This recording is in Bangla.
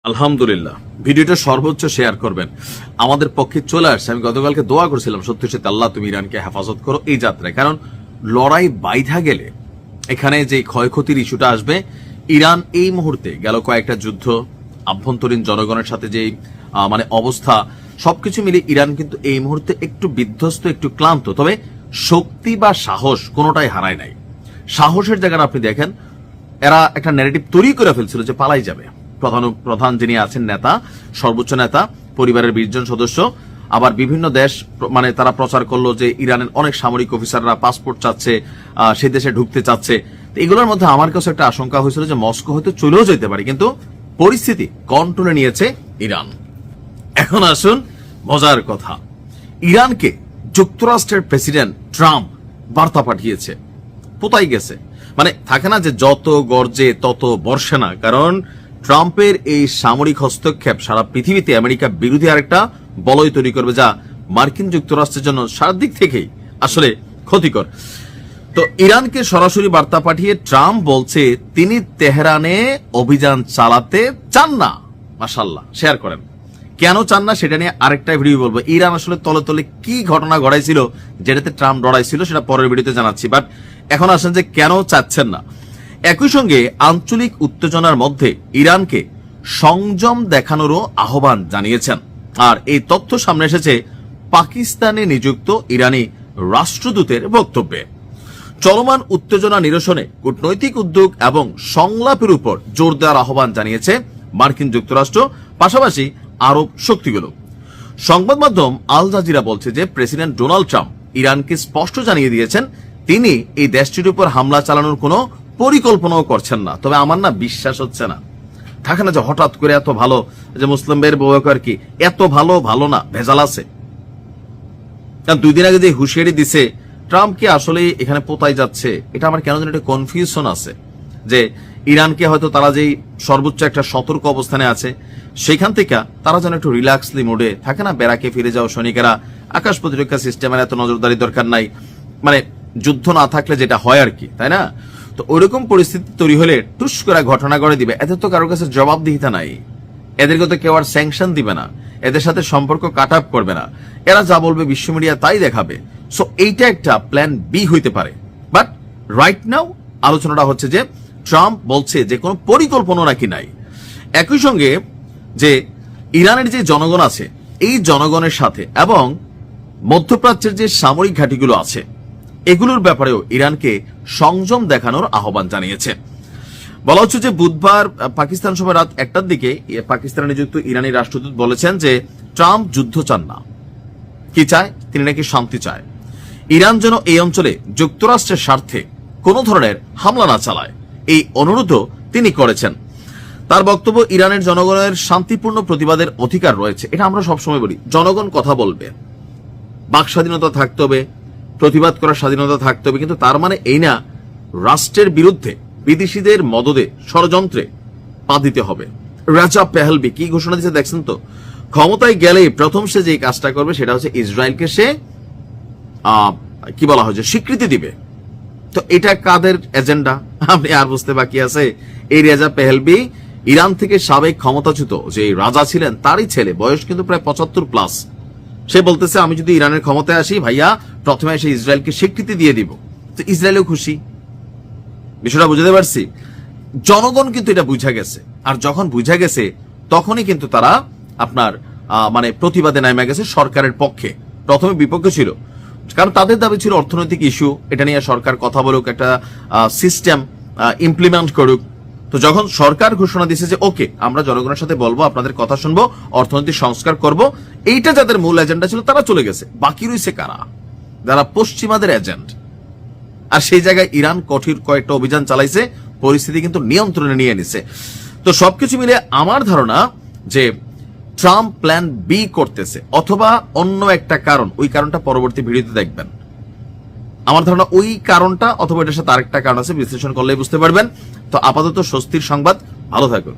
আলহামদুলিল্লাহ, ভিডিওটা সর্বোচ্চ শেয়ার করবেন। আমাদের পক্ষে চলে আসছে। আমি গতকালকে দোয়া করেছিলাম, সত্যি সত্যি আল্লাহ তুমি ইরানকে হেফাজত করো এই যাত্রায়। কারণ লড়াই বাইধা গেলে এখানে যে ক্ষয়ক্ষতির ইস্যুটা আসবে, ইরান এই মুহূর্তে গেল কয়েকটা যুদ্ধ, আভ্যন্তরীণ জনগণের সাথে যে অবস্থা, সবকিছু মিলে ইরান কিন্তু এই মুহূর্তে একটু বিধ্বস্ত, একটু ক্লান্ত। তবে শক্তি বা সাহস কোনোটাই হারায় নাই। সাহসের জায়গাটা আপনি দেখেন, এরা একটা ন্যারেটিভ তৈরি করে ফেলছিল যে পালাই যাবে। প্রধান যিনি আছেন নেতা, সর্বোচ্চ নেতা, পরিবারের 20 জন সদস্য, আবার বিভিন্ন দেশ তারা প্রচার করলো যে ইরানের অনেক সামরিক অফিসাররা পাসপোর্ট চাচ্ছে, সেই দেশে ঢুকতে চাচ্ছে। এগুলোর মধ্যে আমার কাছে একটা আশঙ্কা হয়েছিল যে মস্কো হয়তো চলেও যেতে পারে, কিন্তু পরিস্থিতি কন্ট্রোলে নিয়েছে ইরান। এখন আসুন মজার কথা, ইরানকে যুক্তরাষ্ট্রের প্রেসিডেন্ট ট্রাম্প বার্তা পাঠিয়েছে। কোথায় গেছে? থাকে না যে যত গর্জে তত বর্ষে না। কারণ ট্রাম্পের এই সামরিক হস্তক্ষেপ সারা পৃথিবীতে আমেরিকা বিরোধী আরেকটা বলয় তৈরি করবে, যা মার্কিন যুক্তরাষ্ট্রের জন্য সারা দিক থেকেই আসলে ক্ষতিকর। তো ইরানকে সরাসরি বার্তা পাঠিয়ে ট্রাম্প বলছে তিনি তেহরানে অভিযান চালাতে চান না। মাশাআল্লাহ, শেয়ার করেন। কেন চান না সেটা নিয়ে আরেকটা ভিডিও বলবো। ইরান আসলে তলে তলে কি ঘটনা ঘটাইছিল যেটাতে ট্রাম্প ডরাইছিল, সেটা পরের ভিডিওতে জানাচ্ছি। বাট এখন আসেন যে কেন চাচ্ছেন না। একই সঙ্গে আঞ্চলিক উত্তেজনার মধ্যে ইরানকে সংযম দেখানোরও আহ্বান জানিয়েছেন। আর এই তথ্য সামনে এসেছে পাকিস্তানে নিযুক্ত ইরানি রাষ্ট্রদূতের বক্তব্যে। চলমান উত্তেজনা নিরসনে কূটনৈতিক উদ্যোগ এবং সংলাপের উপর জোর দেওয়ার আহ্বান জানিয়েছে মার্কিন যুক্তরাষ্ট্র, পাশাপাশি আরব শক্তিগুলো। সংবাদ মাধ্যম আল জাজিরা বলছে যে প্রেসিডেন্ট ডোনাল্ড ট্রাম্প ইরানকে স্পষ্ট জানিয়ে দিয়েছেন তিনি এই দেশটির উপর হামলা চালানোর কোনো পরিকল্পনাও করছেন না। তবে আমার না বিশ্বাস হচ্ছে না। থাকে না যে হঠাৎ করে এত ভালো, যে মুসলিমদের বউকার কি এত ভালো না, ভেজাল আছে। কারণ 2 দিন আগে যে হুঁশিয়ারি দিছে ট্রাম্প কি আসলে এখানে পোতায় যাচ্ছে, এটা আমার কেন যেন একটা কনফিউশন আছে যে ইরানকে হয়তো তারা যেই সর্বোচ্চ একটা সতর্ক অবস্থানে আছে, সেখান থেকে তারা যেন একটু রিল্যাক্সলি মোডে থাকে না, বেড়াকে ফিরে যাও সৈনিকেরা, আকাশ প্রতিরক্ষা সিস্টেমের এত নজরদারি দরকার নাই, যুদ্ধ না থাকলে যেটা হয় আর কি, তাই না? তো ওইরকম পরিস্থিতি তৈরি হলে টুস করে ঘটনা করে দিবে। এদের তো কারোর কাছে জবাবদিহিতা নাই, এদেরকে তো কেউ আর স্যাংশন দিবে না, এদের সাথে সম্পর্ক কাট আপ করবে না, এরা যা বলবে বিশ্ব মিডিয়া তাই দেখাবে। সো এইটা একটা প্ল্যান বি হইতে পারে। বাট রাইট নাও আলোচনাটা হচ্ছে যে ট্রাম্প বলছে যে কোনো পরিকল্পনা নাকি নাই। একই সঙ্গে যে ইরানের যে জনগণ আছে, এই জনগণের সাথে এবং মধ্যপ্রাচ্যের যে সামরিক ঘাঁটিগুলো আছে, এগুলোর ব্যাপারেও ইরানকে সংযম দেখানোর আহ্বান জানিয়েছে। বলা হচ্ছে যে বুধবার পাকিস্তান সময় রাত 1টার দিকে পাকিস্তানে নিযুক্ত ইরানি রাষ্ট্রদূত বলেছেন যে ট্রাম্প যুদ্ধ চান না। কি চায়? তিনি নাকি শান্তি চায়। ইরান যেন এই অঞ্চলে যুক্তরাষ্ট্রের স্বার্থে কোনো ধরনের হামলা না চালায়, এই অনুরোধও তিনি করেছেন। তার বক্তব্য, ইরানের জনগণের শান্তিপূর্ণ প্রতিবাদের অধিকার রয়েছে। এটা আমরা সবসময় বলি, জনগণ কথা বলবে, বাক স্বাধীনতা থাকতে হবে, প্রতিবাদ করার স্বাধীনতা থাকতে হবে, কিন্তু তার মানে এই না রাষ্ট্রের বিরুদ্ধে বিদেশিদের মদদে ষড়যন্ত্রে পা দিতে হবে। রাজা পেহেলভি কি ঘোষণা দিয়েছে দেখছেন তো? ক্ষমতায় গেলেই প্রথম সে যে কাজটা করবে সেটা হচ্ছে ইসরায়েলকে সে কি বলা হয় যে স্বীকৃতি দিবে। তো এটা কাদের এজেন্ডা আপনি আর বুঝতে বাকি আছে? এই রাজা পেহেলভি ইরান থেকে সাবেক ক্ষমতাচ্যুত যে রাজা ছিলেন তারই ছেলে, বয়স কিন্তু প্রায় 75+। সে বলতেছে আমি যদি ইরানের ক্ষমতায় আসি ভাইয়া, প্রথমে এসে ইসরায়েলকে স্বীকৃতি দিয়ে দিব। তো ইসরায়েলও খুশি। বিষয়টা বুঝতে পারছি। জনগণ কিন্তু এটা বুঝা গেছে, আর যখন বুঝা গেছে তখনই কিন্তু তারা আপনার প্রতিবাদে নামে গেছে সরকারের পক্ষে। প্রথমে বিপক্ষে ছিল, কারণ তাদের দাবি ছিল অর্থনৈতিক ইস্যু, এটা নিয়ে সরকার কথা বলুক, একটা সিস্টেম ইমপ্লিমেন্ট করুক। তো যখন সরকার ঘোষণা দিয়েছে যে ওকে আমরা জনগণের সাথে বলবো, আপনাদের কথা শুনবো, অর্থনৈতিক সংস্কার করব, এইটা যাদের মূল এজেন্ডা ছিল তারা চলে গেছে। বাকি রয়েছে কারা? যারা পশ্চিমাদের এজেন্ট। আর সেই জায়গায় ইরান কঠিন কয়েকটা অভিযান চালাইছে, পরিস্থিতি কিন্তু নিয়ন্ত্রণে নিয়ে নিছে। তো সবকিছু মিলে আমার ধারণা যে ট্রাম্প প্ল্যান বি করতেছে, অথবা অন্য একটা কারণ, ওই কারণটা পরবর্তী ভিডিওতে দেখবেন। আমার ধারণা ওই কারণটা অথবা এটার সাথে আরেকটা কারণ আছে, বিশ্লেষণ করলেই বুঝতে পারবেন। তো আপাতত স্বস্তির সংবাদ, ভালো থাকুন।